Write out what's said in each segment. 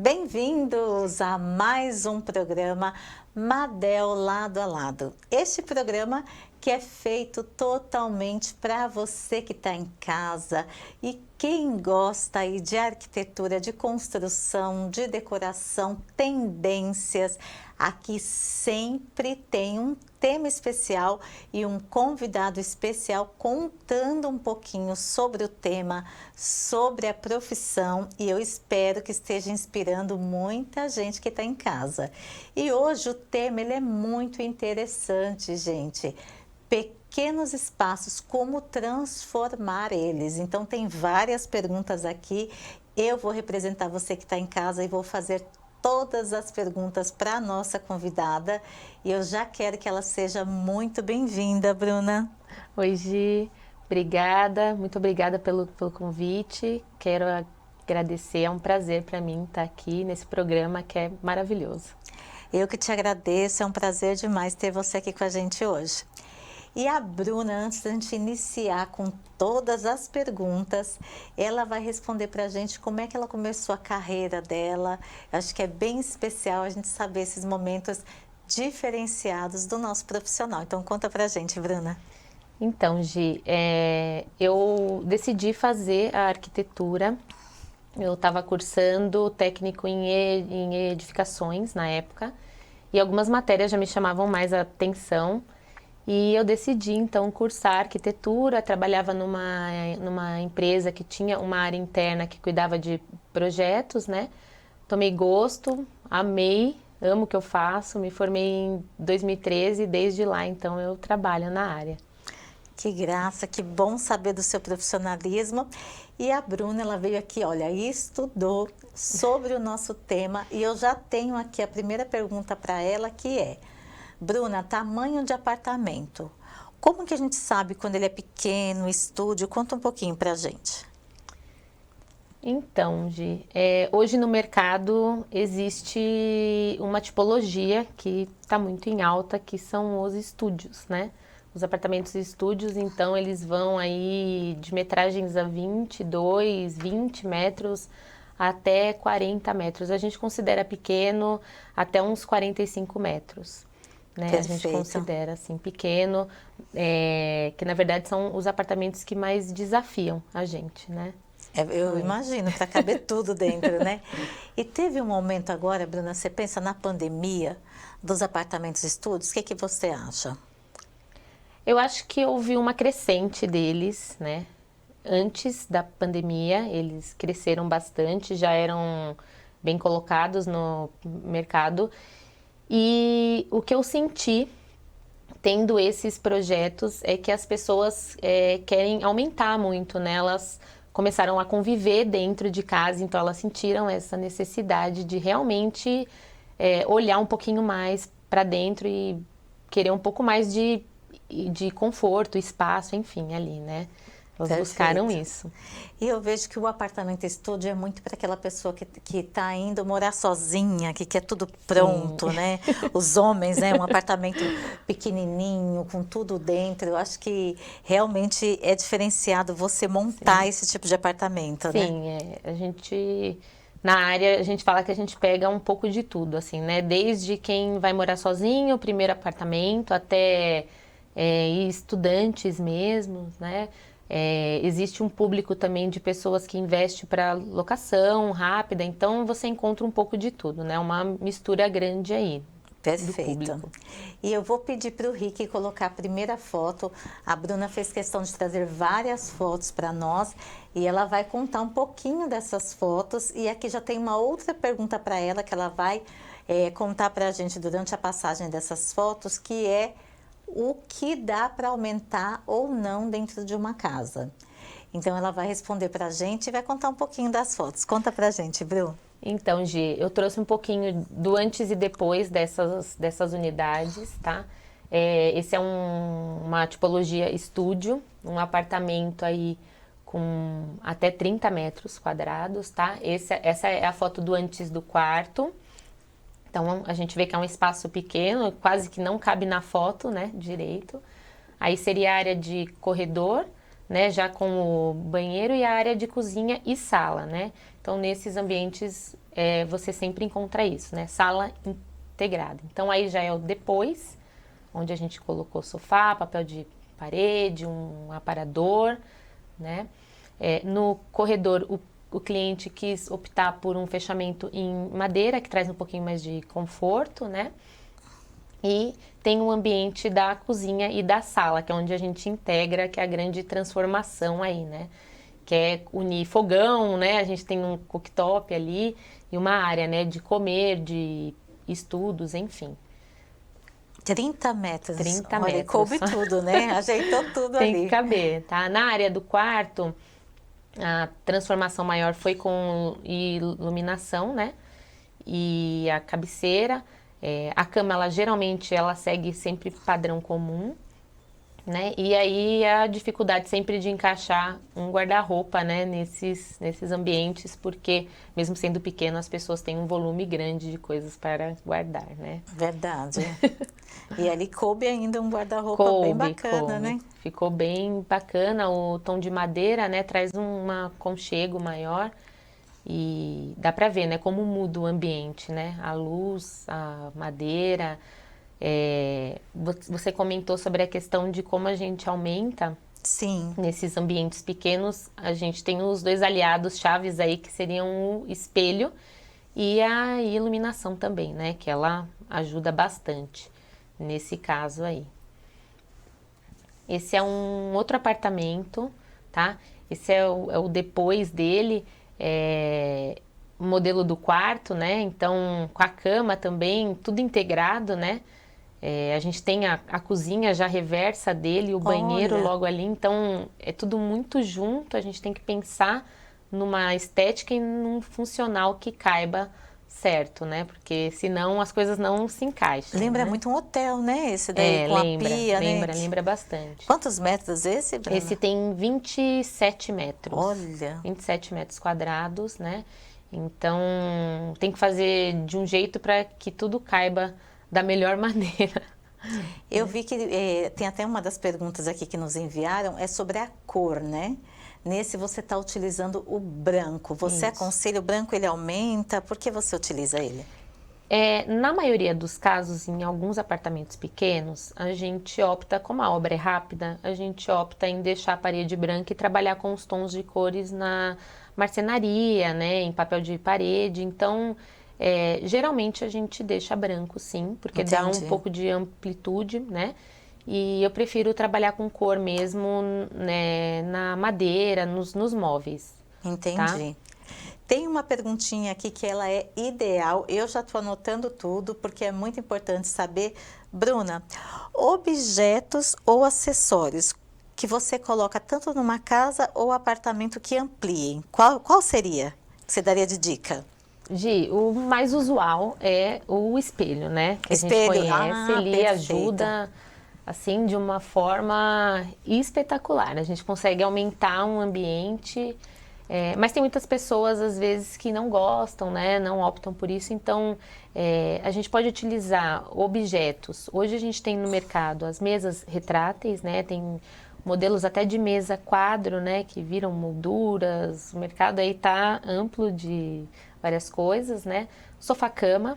Bem-vindos a mais um programa Madel Lado a Lado. Este programa que é feito totalmente para você que está em casa e quem gosta aí de arquitetura, de construção, de decoração, tendências. Aqui sempre tem um tema especial e um convidado especial contando um pouquinho sobre o tema, sobre a profissão, e eu espero que esteja inspirando muita gente que está em casa. E hoje o tema ele é muito interessante, gente. Pequenos espaços, como transformar eles. Então tem várias perguntas aqui. Eu vou representar você que está em casa e vou fazer todas as perguntas para a nossa convidada. E eu já quero que ela seja muito bem-vinda, Bruna. Oi, Gi. Obrigada, muito obrigada pelo convite. Quero agradecer, é um prazer para mim estar aqui nesse programa que é maravilhoso. Eu que te agradeço, é um prazer demais ter você aqui com a gente hoje. E a Bruna, antes da gente iniciar com todas as perguntas, ela vai responder para a gente como é que ela começou a carreira dela. Eu acho que é bem especial a gente saber esses momentos diferenciados do nosso profissional. Então conta para a gente, Bruna. Então, Gi, eu decidi fazer a arquitetura. Eu estava cursando técnico em edificações na época e algumas matérias já me chamavam mais a atenção. E eu decidi, então, cursar arquitetura. Trabalhava numa empresa que tinha uma área interna que cuidava de projetos, né? Tomei gosto, amei, amo o que eu faço. Me formei em 2013 e desde lá, então, eu trabalho na área. Que graça, que bom saber do seu profissionalismo. E a Bruna, ela veio aqui, olha, e estudou sobre o nosso tema. E eu já tenho aqui a primeira pergunta para ela, que é: Bruna, tamanho de apartamento. Como que a gente sabe quando ele é pequeno, estúdio? Conta um pouquinho pra gente. Então, Gi, hoje no mercado existe uma tipologia que está muito em alta, que são os estúdios, né? Os apartamentos estúdios, então, eles vão aí de metragens a 22, 20 metros até 40 metros. A gente considera pequeno até uns 45 metros. Né? A gente considera assim pequeno, que na verdade são os apartamentos que mais desafiam a gente, né? Eu imagino, para caber tudo dentro, né? E teve um momento agora, Bruna, você pensa na pandemia dos apartamentos estúdios, o que você acha? Eu acho que houve uma crescente deles, né? Antes da pandemia, eles cresceram bastante, já eram bem colocados no mercado. E o que eu senti tendo esses projetos é que as pessoas querem aumentar muito, né? Elas começaram a conviver dentro de casa, então elas sentiram essa necessidade de realmente olhar um pouquinho mais para dentro e querer um pouco mais de conforto, espaço, enfim, ali, né? Elas buscaram isso. E eu vejo que o apartamento estúdio é muito para aquela pessoa que está indo morar sozinha, que quer tudo pronto, sim, né? Os homens, né? Um apartamento pequenininho, com tudo dentro. Eu acho que realmente é diferenciado você montar, sim, esse tipo de apartamento, sim, né? Sim, a gente... Na área, a gente fala que a gente pega um pouco de tudo, assim, né? Desde quem vai morar sozinho, o primeiro apartamento, até estudantes mesmo, né? Existe um público também de pessoas que investem para locação rápida, então você encontra um pouco de tudo, né? Uma mistura grande aí. Perfeito. E eu vou pedir para o Rick colocar a primeira foto. A Bruna fez questão de trazer várias fotos para nós e ela vai contar um pouquinho dessas fotos. E aqui já tem uma outra pergunta para ela que ela vai contar para a gente durante a passagem dessas fotos, que é o que dá para aumentar ou não dentro de uma casa. Então ela vai responder para a gente e vai contar um pouquinho das fotos. Conta para a gente, Bru. Então, Gi, eu trouxe um pouquinho do antes e depois dessas unidades, tá? Esse é uma tipologia estúdio, um apartamento aí com até 30 metros quadrados, tá? Essa é a foto do antes do quarto. Então, a gente vê que é um espaço pequeno, quase que não cabe na foto, né, direito. Aí seria a área de corredor, né, já com o banheiro, e a área de cozinha e sala, né? Então, Então, nesses ambientes, você sempre encontra isso, né? Sala integrada. Então, aí já é o depois, onde a gente colocou sofá, papel de parede, um aparador, né? No corredor, o cliente quis optar por um fechamento em madeira, que traz um pouquinho mais de conforto, né? E tem o ambiente da cozinha e da sala, que é onde a gente integra, que é a grande transformação aí, né? Que é unir fogão, né? A gente tem um cooktop ali e uma área, né, de comer, de estudos, enfim. 30 metros. 30 Olha, metros. coube tudo, né? Ajeitou tudo Tem ali. que caber, tá? Na área do quarto, a transformação maior foi com iluminação, né? E a cabeceira. A cama, ela geralmente ela segue sempre padrão comum, né? E aí a dificuldade sempre de encaixar um guarda-roupa, né? Nesses ambientes, porque mesmo sendo pequeno, as pessoas têm um volume grande de coisas para guardar, né? Verdade. E ali coube ainda um guarda-roupa bem bacana, né? Ficou bem bacana. O tom de madeira, né? Traz um aconchego maior. E dá para ver, né, como muda o ambiente, né? A luz, a madeira. Você comentou sobre a questão de como a gente aumenta Sim. nesses ambientes pequenos. A gente tem os dois aliados chaves aí, que seriam o espelho e a iluminação também, né? Que ela ajuda bastante nesse caso aí. Esse é um outro apartamento, tá? Esse é o depois dele. O modelo do quarto, né? Então, com a cama também, tudo integrado, né? A gente tem a cozinha já reversa dele, o banheiro Olha. logo ali. Então, é tudo muito junto. A gente tem que pensar numa estética e num funcional que caiba certo, né? Porque senão as coisas não se encaixam. Lembra né? muito um hotel, né? Esse daí com Lembra, a pia, né? lembra bastante. Quantos metros esse, Bruna? Esse tem 27 metros. Olha. 27 metros quadrados, né? Então, tem que fazer de um jeito para que tudo caiba da melhor maneira. Eu vi que tem até uma das perguntas aqui que nos enviaram, é sobre a cor, né? Nesse você está utilizando o branco. Você Isso. aconselha o branco, ele aumenta? Por que você utiliza ele? Na maioria dos casos, em alguns apartamentos pequenos, a gente opta, como a obra é rápida, a gente opta em deixar a parede branca e trabalhar com os tons de cores na marcenaria, né, em papel de parede. Então, geralmente a gente deixa branco, sim, porque dá um Entendi. pouco de amplitude, né? E eu prefiro trabalhar com cor mesmo, né, na madeira, nos móveis. Entendi. Tem uma perguntinha aqui que ela é ideal. Eu já estou anotando tudo porque é muito importante saber. Bruna, objetos ou acessórios que você coloca tanto numa casa ou apartamento que ampliem. Qual seria que você daria de dica? Gi, o mais usual é o espelho, né? Que Espelho. a gente conhece, ele Perfeito. ajuda assim de uma forma espetacular. A gente consegue aumentar um ambiente, mas tem muitas pessoas às vezes que não gostam, né? Não optam por isso. Então a gente pode utilizar objetos. Hoje a gente tem no mercado as mesas retráteis, né? Tem modelos até de mesa quadro, né? Que viram molduras. O mercado aí tá amplo de várias coisas, né? Sofá-cama,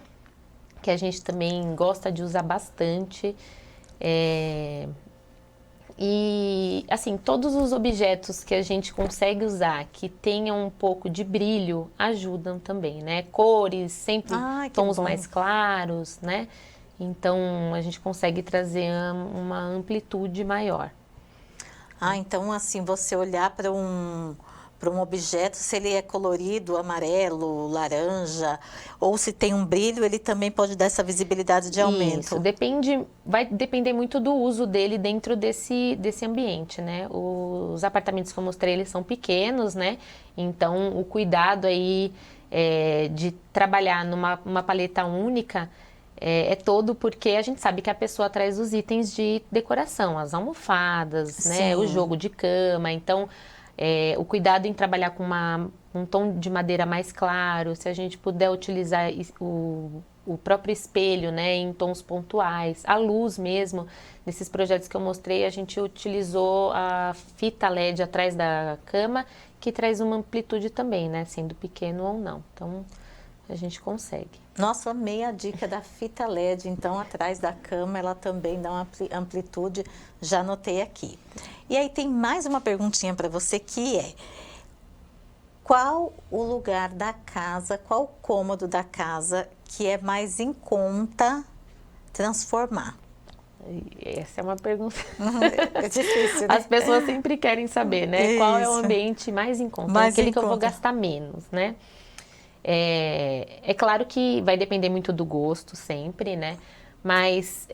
que a gente também gosta de usar bastante. E, assim, todos os objetos que a gente consegue usar que tenham um pouco de brilho ajudam também, né? Cores, sempre tons mais claros, né? Então, a gente consegue trazer uma amplitude maior. Então, assim, você olhar para um objeto, se ele é colorido, amarelo, laranja, ou se tem um brilho, ele também pode dar essa visibilidade de aumento. Isso, vai depender muito do uso dele dentro desse ambiente, né? Os apartamentos que eu mostrei, eles são pequenos, né? Então, o cuidado aí de trabalhar numa paleta única é todo porque a gente sabe que a pessoa traz os itens de decoração, as almofadas, né? O jogo de cama, então... o cuidado em trabalhar com um tom de madeira mais claro, se a gente puder utilizar o próprio espelho, né, em tons pontuais, a luz mesmo. Nesses projetos que eu mostrei, a gente utilizou a fita LED atrás da cama, que traz uma amplitude também, né? Sendo pequeno ou não. Então, a gente consegue. Nossa, amei a dica da fita LED, então atrás da cama ela também dá uma amplitude, já anotei aqui. E aí tem mais uma perguntinha para você que é: qual o lugar da casa, qual o cômodo da casa que é mais em conta transformar? Essa é uma pergunta. É difícil, né? As pessoas sempre querem saber, né? Qual é o Isso. ambiente mais em conta? Mais Aquele em que eu vou conta. gastar menos, né? É claro que vai depender muito do gosto sempre, né? Mas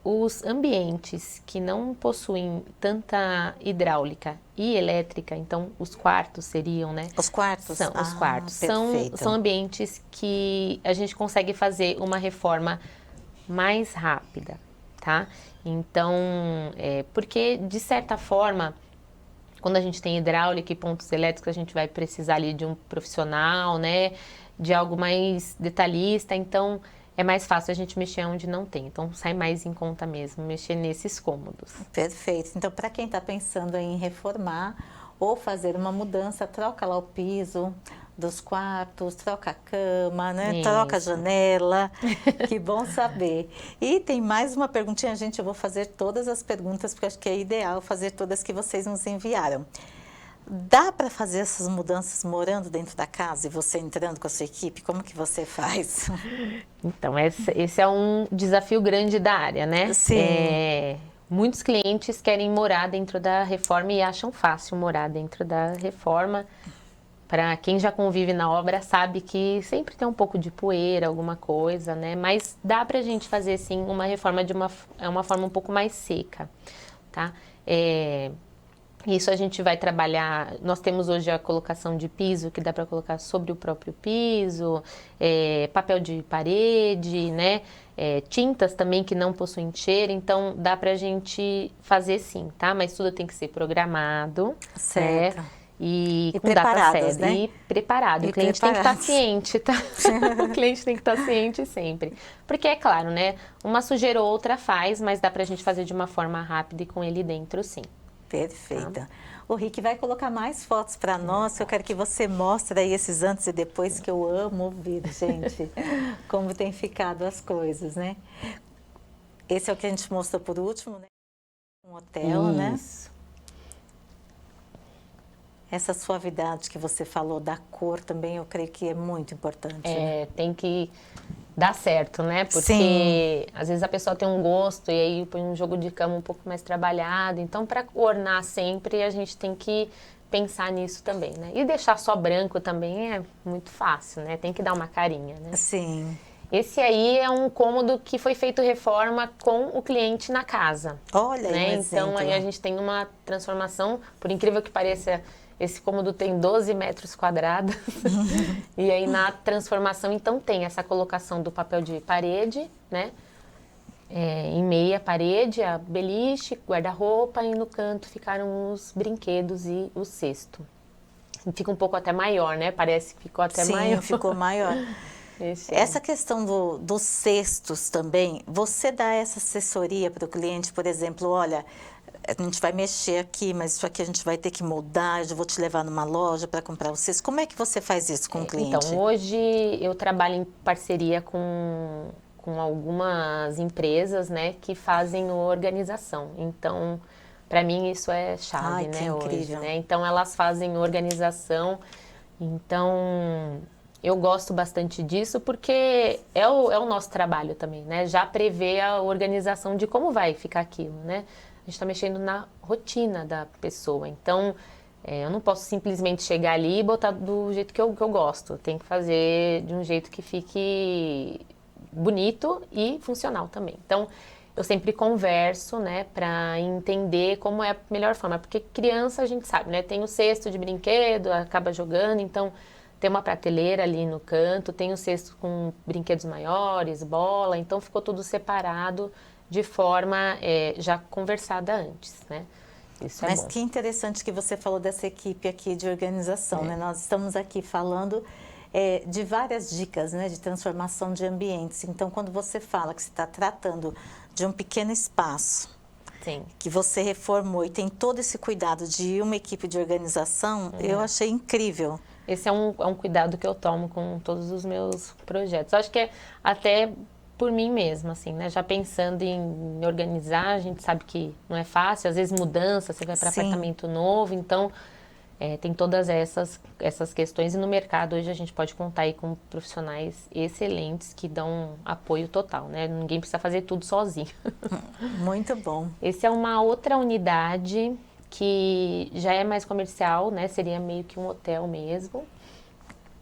os ambientes que não possuem tanta hidráulica e elétrica, então os quartos seriam, né? Os quartos? São, os quartos. Perfeito. São ambientes que a gente consegue fazer uma reforma mais rápida, tá? Então, porque de certa forma, quando a gente tem hidráulica e pontos elétricos, a gente vai precisar ali de um profissional, né? De algo mais detalhista, então é mais fácil a gente mexer onde não tem. Então sai mais em conta mesmo mexer nesses cômodos. Perfeito. Então, para quem está pensando em reformar ou fazer uma mudança, troca lá o piso dos quartos, troca a cama, né? Troca a Isso. janela. Que bom saber. E tem mais uma perguntinha, gente. Eu vou fazer todas as perguntas, porque acho que é ideal fazer todas que vocês nos enviaram. Dá para fazer essas mudanças morando dentro da casa e você entrando com a sua equipe? Como que você faz? Então, esse é um desafio grande da área, né? Sim. Muitos clientes querem morar dentro da reforma e acham fácil morar dentro da reforma. Para quem já convive na obra sabe que sempre tem um pouco de poeira, alguma coisa, né? Mas dá para a gente fazer, sim, uma reforma de uma forma um pouco mais seca, tá? Isso a gente vai trabalhar. Nós temos hoje a colocação de piso, que dá para colocar sobre o próprio piso, papel de parede, né? Tintas também que não possuem cheiro, então dá para a gente fazer sim, tá? Mas tudo tem que ser programado, Certo. né? E com data preparadas, certa. né? E preparado. E O cliente tem que estar preparados. ciente, tá? O cliente tem que estar ciente sempre. Porque é claro, né? Uma sujeira ou outra faz, mas dá pra gente fazer de uma forma rápida e com ele dentro, sim. Perfeita. O Rick vai colocar mais fotos para nós. Eu quero que você mostre aí esses antes e depois, que eu amo ouvir, gente, como tem ficado as coisas, né? Esse é o que a gente mostrou por último, né? Um hotel, né? Isso. Essa suavidade que você falou da cor também, eu creio que é muito importante, né? Tem que dar certo, né? Porque Sim. às vezes a pessoa tem um gosto e aí põe um jogo de cama um pouco mais trabalhado. Então, para ornar sempre, a gente tem que pensar nisso também, né? E deixar só branco também é muito fácil, né? Tem que dar uma carinha, né? Sim. Esse aí é um cômodo que foi feito reforma com o cliente na casa. Olha aí né? um Então exemplo. aí a gente tem uma transformação, por incrível que pareça, esse cômodo tem 12 metros quadrados. E aí na transformação então tem essa colocação do papel de parede, né? Em meia parede, a beliche, guarda-roupa, e no canto ficaram os brinquedos e o cesto. Fica um pouco até maior, né? Parece que ficou até Sim, maior. ficou maior. Essa questão dos cestos também, você dá essa assessoria para o cliente, por exemplo, olha, a gente vai mexer aqui, mas isso aqui a gente vai ter que moldar, eu vou te levar numa loja para comprar o cesto. Como é que você faz isso com o cliente? Então, hoje eu trabalho em parceria com algumas empresas, né, que fazem organização. Então, para mim isso é chave, Ai, né, que hoje, incrível. né? Então, elas fazem organização. Então, eu gosto bastante disso porque é o nosso trabalho também, né? Já prever a organização de como vai ficar aquilo, né? A gente está mexendo na rotina da pessoa. Então, eu não posso simplesmente chegar ali e botar do jeito que eu gosto. Tem que fazer de um jeito que fique bonito e funcional também. Então, eu sempre converso, né, para entender como é a melhor forma. Porque criança, a gente sabe, né? Tem o cesto de brinquedo, acaba jogando, então tem uma prateleira ali no canto, tem o cesto com brinquedos maiores, bola, então ficou tudo separado de forma já conversada antes, né? Isso é Mas bom. que interessante que você falou dessa equipe aqui de organização, né? Nós estamos aqui falando de várias dicas, né, de transformação de ambientes. Então, quando você fala que você está tratando de um pequeno espaço, Sim. que você reformou e tem todo esse cuidado de uma equipe de organização, eu achei incrível. Esse é um cuidado que eu tomo com todos os meus projetos. Acho que é até por mim mesma, assim, né? Já pensando em organizar, a gente sabe que não é fácil. Às vezes mudança, você vai para Sim. apartamento novo, então tem todas essas questões. E no mercado hoje a gente pode contar aí com profissionais excelentes que dão apoio total, né? Ninguém precisa fazer tudo sozinho. Muito bom. Esse é uma outra unidade que já é mais comercial, né? Seria meio que um hotel mesmo.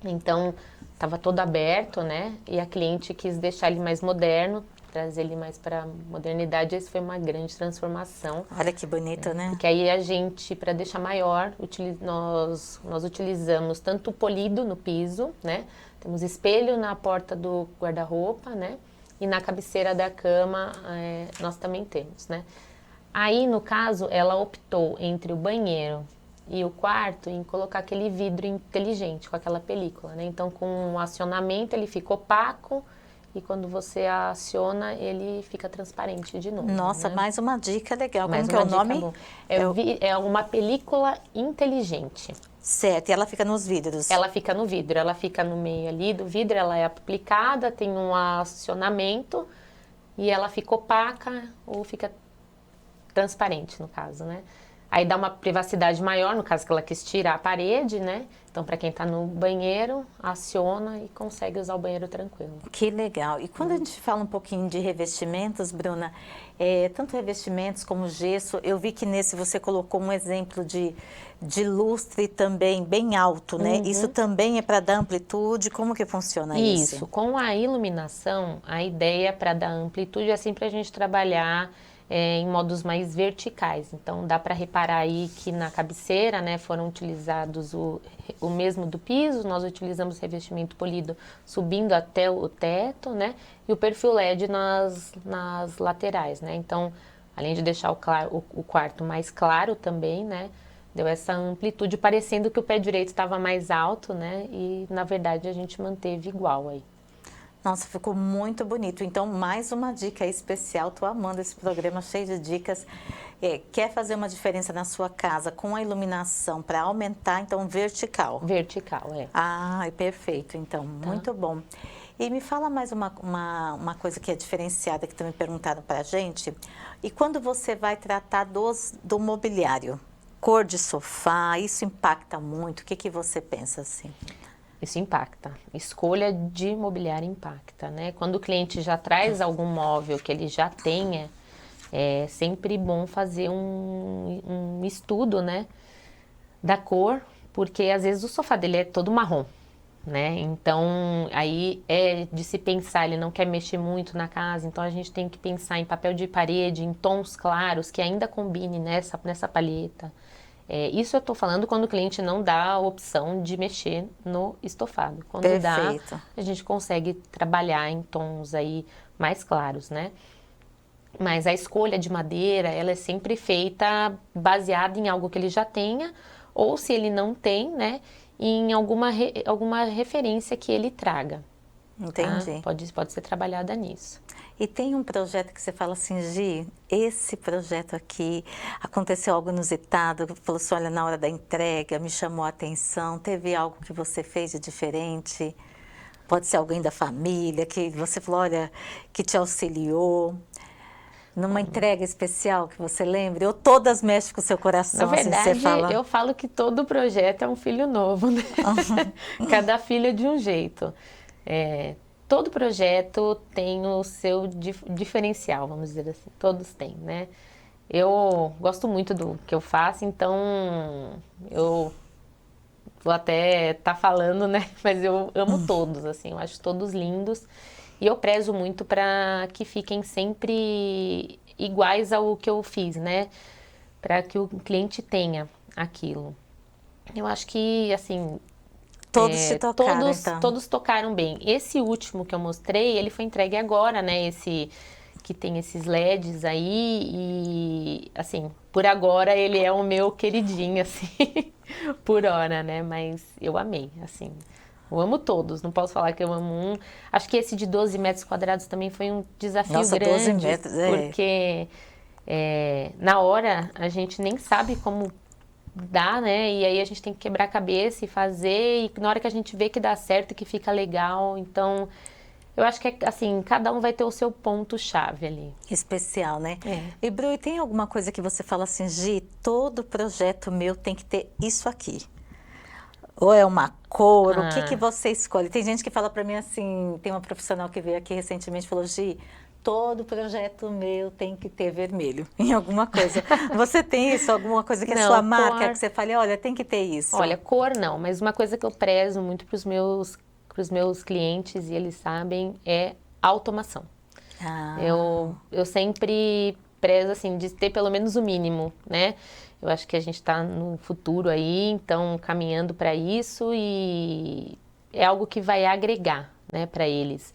Então, estava todo aberto, né? E a cliente quis deixar ele mais moderno, trazer ele mais para modernidade. Essa foi uma grande transformação. Olha que bonito, né? Porque aí a gente, para deixar maior, nós utilizamos tanto polido no piso, né? Temos espelho na porta do guarda-roupa, né? E na cabeceira da cama nós também temos, né? Aí, no caso, ela optou entre o banheiro e o quarto em colocar aquele vidro inteligente com aquela película, né? Então, com o acionamento ele fica opaco e quando você aciona ele fica transparente de novo. Nossa, né? mais uma dica legal. Mais Como que é uma o dica nome? boa. É uma película inteligente. Certo, e ela fica nos vidros. Ela fica no vidro, ela fica no meio ali do vidro, ela é aplicada, tem um acionamento e ela fica opaca ou fica transparente, no caso, né? Aí dá uma privacidade maior, no caso que ela quis tirar a parede, né? Então, para quem está no banheiro, aciona e consegue usar o banheiro tranquilo. Que legal. E quando a gente fala um pouquinho de revestimentos, Bruna, tanto revestimentos como gesso, eu vi que nesse você colocou um exemplo de lustre também bem alto, né? Isso também é para dar amplitude? Como que funciona isso? Isso, com a iluminação, a ideia para dar amplitude é sempre a gente trabalhar em modos mais verticais. Então, dá para reparar aí que na cabeceira, né, foram utilizados o mesmo do piso, nós utilizamos revestimento polido subindo até o teto, né, e o perfil LED nas laterais, né. Então, além de deixar o quarto mais claro também, né, deu essa amplitude, parecendo que o pé direito estava mais alto, né, e na verdade a gente manteve igual aí. Nossa, ficou muito bonito. Então, mais uma dica especial. Tô amando esse programa cheio de dicas. Quer fazer uma diferença na sua casa com a iluminação para aumentar, então, vertical? Vertical, é. Ah, perfeito. Então, muito bom. E me fala mais uma coisa que é diferenciada, que também perguntaram para a gente. E quando você vai tratar do mobiliário? Cor de sofá, isso impacta muito? O que que você pensa assim? Isso impacta. Escolha de mobiliário impacta, né? Quando o cliente já traz algum móvel que ele já tenha, é sempre bom fazer um estudo, né, da cor, porque às vezes o sofá dele é todo marrom, né? Então, aí é de se pensar, ele não quer mexer muito na casa, então a gente tem que pensar em papel de parede, em tons claros, que ainda combine nessa palheta. Isso eu estou falando quando o cliente não dá a opção de mexer no estofado. Quando Perfeito. dá, a gente consegue trabalhar em tons aí mais claros, né? Mas a escolha de madeira, ela é sempre feita baseada em algo que ele já tenha, ou se ele não tem, né, em alguma referência que ele traga. Entendi. Tá? Pode ser trabalhada nisso. E tem um projeto que você fala assim, Gi, esse projeto aqui, aconteceu algo inusitado, falou assim, olha, na hora da entrega, me chamou a atenção, teve algo que você fez de diferente? Pode ser alguém da família, que você falou, olha, que te auxiliou, numa entrega especial que você lembre? Ou todas mexem com o seu coração, Na verdade, assim, você fala? eu falo que todo projeto é um filho novo, né? Cada filho é de um jeito. Todo projeto tem o seu diferencial, vamos dizer assim. Todos têm, né? Eu gosto muito do que eu faço, então eu vou até estar falando, né? Mas eu amo todos, assim. Eu acho todos lindos. E eu prezo muito para que fiquem sempre iguais ao que eu fiz, né? Para que o cliente tenha aquilo. Eu acho que, assim, Todos te tocaram, então. todos tocaram bem. Esse último que eu mostrei, ele foi entregue agora, né? Esse que tem esses LEDs aí e, assim, por agora ele é o meu queridinho, assim, por hora, né? Mas eu amei, assim. Eu amo todos, não posso falar que eu amo um. Acho que esse de 12 metros quadrados também foi um desafio Nossa, grande. 12 metros, porque Na hora a gente nem sabe como dá, né? E aí a gente tem que quebrar a cabeça e fazer, e na hora que a gente vê que dá certo, que fica legal, então eu acho que assim, cada um vai ter o seu ponto-chave ali. Especial, né? É. E Bru, e tem alguma coisa que você fala assim, Gi, todo projeto meu tem que ter isso aqui? Ou é uma cor? O que Ah, você escolhe? Tem gente que fala para mim assim, tem uma profissional que veio aqui recentemente e falou, Gi, todo projeto meu tem que ter vermelho em alguma coisa. Você tem isso? Alguma coisa que é sua não, marca, cor. que você fale, olha, tem que ter isso? Olha, cor não, mas uma coisa que eu prezo muito pros meus clientes, e eles sabem, é automação. Ah, Eu sempre prezo, assim, de ter pelo menos o mínimo, né? Eu acho que a gente está no futuro aí, então caminhando para isso e é algo que vai agregar, né, para eles.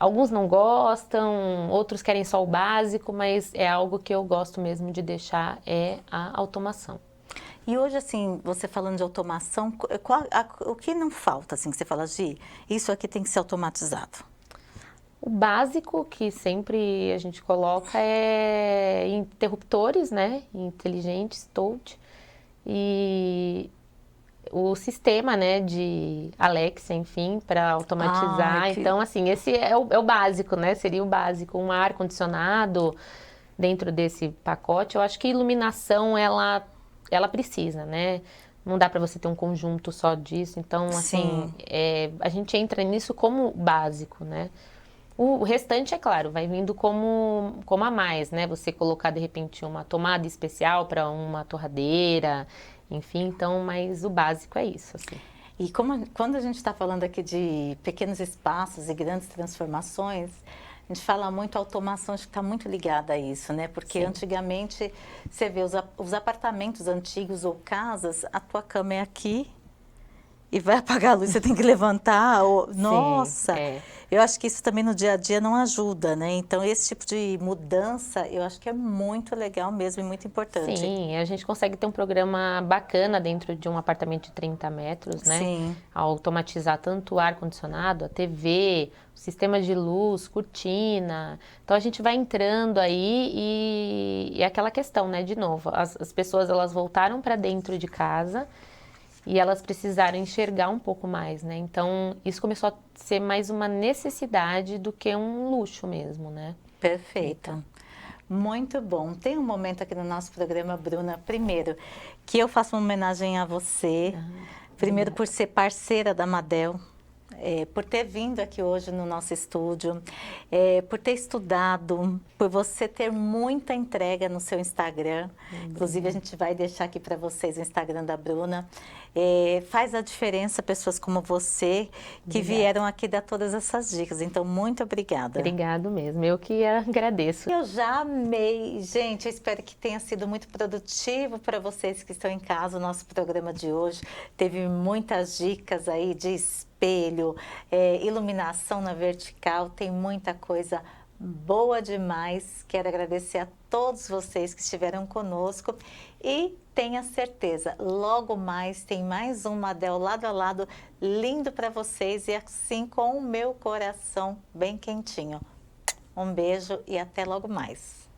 Alguns não gostam, outros querem só o básico, mas é algo que eu gosto mesmo de deixar, é a automação. e hoje, assim, você falando de automação, o que não falta, assim, que você fala, Gi, isso aqui tem que ser automatizado? O básico que sempre a gente coloca é interruptores, né, inteligentes, touch, e o sistema, né, de Alexa, enfim, para Ai, automatizar. que... Então, assim, esse é o básico, né? Seria o básico. Um ar-condicionado dentro desse pacote. Eu acho que iluminação, ela precisa, né? Não dá para você ter um conjunto só disso. Então, assim, Sim. a gente entra nisso como básico, né? O restante, é claro, vai vindo como a mais, né? Você colocar, de repente, uma tomada especial para uma torradeira, enfim, então, mas o básico é isso, assim. E quando a gente está falando aqui de pequenos espaços e grandes transformações, a gente fala muito automação, acho que está muito ligada a isso, né? Porque Sim. antigamente, você vê os apartamentos antigos ou casas, a tua cama é aqui e vai apagar a luz, você tem que levantar. Sim, Nossa, eu acho que isso também no dia a dia não ajuda, né? Então, esse tipo de mudança, eu acho que é muito legal mesmo e muito importante. sim, a gente consegue ter um programa bacana dentro de um apartamento de 30 metros, né? Sim. Automatizar tanto o ar-condicionado, a TV, o sistema de luz, cortina. Então a gente vai entrando aí e é aquela questão, né? De novo, as pessoas elas voltaram para dentro de casa e elas precisaram enxergar um pouco mais, né? Então isso começou a ser mais uma necessidade do que um luxo mesmo, né? Perfeito. Muito bom. Tem um momento aqui no nosso programa, Bruna, primeiro, que eu faço uma homenagem a você, primeiro Obrigada. por ser parceira da Madel, por ter vindo aqui hoje no nosso estúdio, por ter estudado, por você ter muita entrega no seu Instagram. Inclusive, a gente vai deixar aqui para vocês o Instagram da Bruna. Faz a diferença pessoas como você que Obrigada. vieram aqui dar todas essas dicas. Então, muito obrigada. Obrigado mesmo. Eu que agradeço. Eu já amei. Gente, eu espero que tenha sido muito produtivo para vocês que estão em casa. O nosso programa de hoje teve muitas dicas aí de espelho, iluminação na vertical, tem muita coisa boa demais. Quero agradecer a todos vocês que estiveram conosco e tenha certeza, logo mais tem mais um Madel lado a lado lindo para vocês e assim com o meu coração bem quentinho. Um beijo e até logo mais.